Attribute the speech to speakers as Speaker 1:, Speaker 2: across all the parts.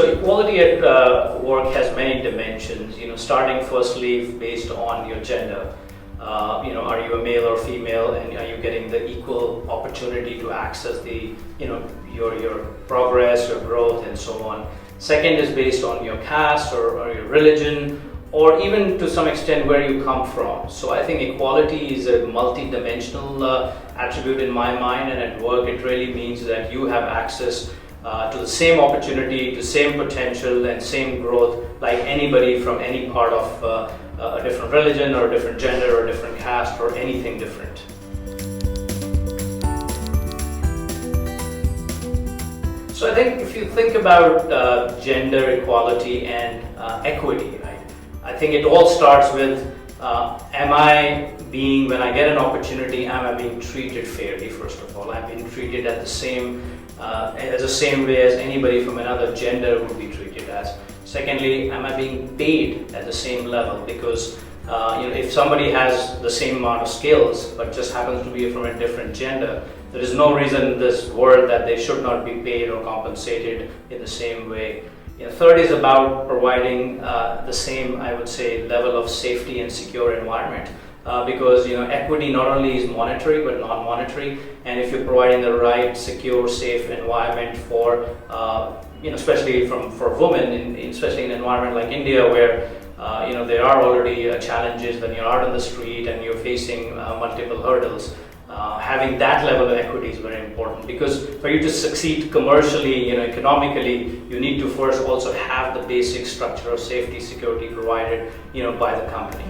Speaker 1: So equality at work has many dimensions, starting firstly based on your gender. Are you a male or female, and are you getting the equal opportunity to access the, your progress, your growth, and so on. Second is based on your caste or your religion, or even to some extent where you come from. So I think equality is a multi-dimensional attribute in my mind, and at work it really means that you have access to the same opportunity, to same potential and same growth like anybody from any part of a different religion or a different gender or a different caste or anything different. So I think if you think about gender equality and equity, right? I think it all starts with when I get an opportunity, am I being treated fairly, first of all? Am I being treated at the same way as anybody from another gender would be treated as? Secondly, am I being paid at the same level? Because if somebody has the same amount of skills but just happens to be from a different gender, there is no reason in this world that they should not be paid or compensated in the same way. Third is about providing the same, I would say, level of safety and secure environment. Because equity not only is monetary but non-monetary, and if you're providing the right, secure, safe environment for especially for women, especially in an environment like India where there are already challenges when you're out on the street and you're facing multiple hurdles. Having that level of equity is very important, because for you to succeed commercially, economically, you need to first also have the basic structure of safety, security provided, by the company.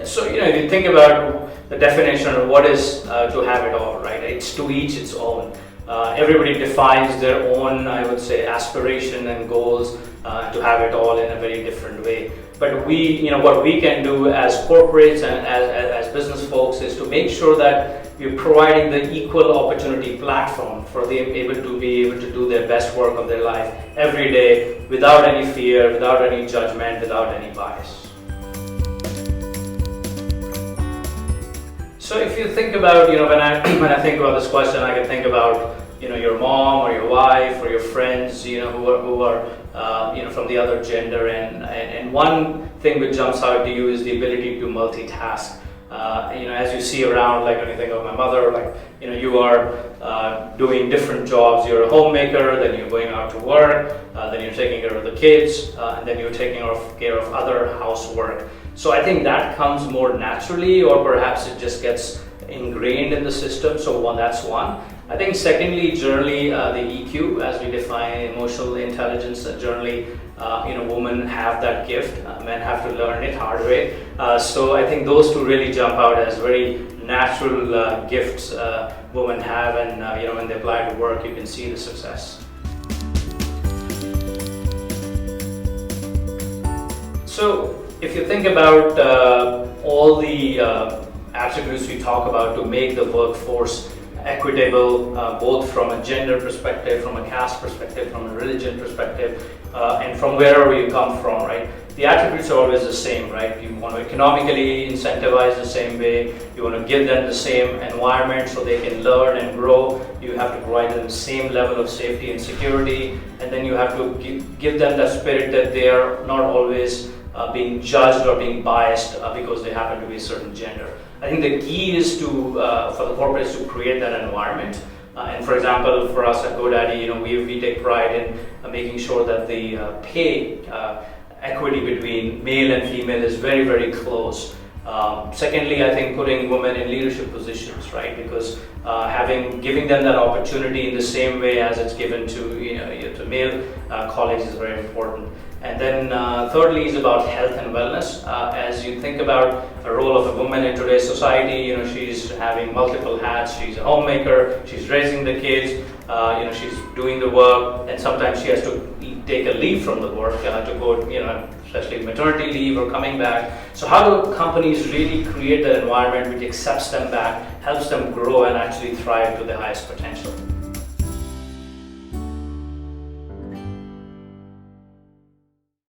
Speaker 1: So, if you think about the definition of what is to have it all, right? It's to each its own. Everybody defines their own, I would say, aspiration and goals to have it all in a very different way. But what we can do as corporates and as business folks is to make sure that we're providing the equal opportunity platform for them to be able to do their best work of their life every day without any fear, without any judgment, without any bias. So if you think about, when I think about this question, I can think about, your mom or your wife or your friends, who are from the other gender, and one thing which jumps out to you is the ability to multitask. As you see around, like when you think of my mother, you are doing different jobs. You're a homemaker, then you're going out to work, then you're taking care of the kids, and then you're taking care of other housework. So I think that comes more naturally, or perhaps it just gets ingrained in the system. So that's one. I think secondly, generally the EQ, as we define emotional intelligence, generally women have that gift. Men have to learn it hard way. So I think those two really jump out as very natural gifts women have, and when they apply to work, you can see the success. So if you think about all the attributes we talk about to make the workforce equitable, both from a gender perspective, from a caste perspective, from a religion perspective, and from wherever you come from, right? The attributes are always the same, right? You want to economically incentivize the same way, you want to give them the same environment so they can learn and grow, you have to provide them the same level of safety and security, and then you have to give them the spirit that they are not always being judged or being biased because they happen to be a certain gender. I think the key is for the corporates to create that environment. And for example, for us at GoDaddy, we take pride in making sure that the pay equity between male and female is very, very close. Secondly, I think putting women in leadership positions, right? Because giving them that opportunity in the same way as it's given to male colleagues is very important. And then thirdly is about health and wellness. As you think about the role of a woman in today's society, she's having multiple hats. She's a homemaker, she's raising the kids, she's doing the work, and sometimes she has to take a leave from the work to go, especially maternity leave or coming back. So how do companies really create that environment which accepts them back, helps them grow and actually thrive to the highest potential?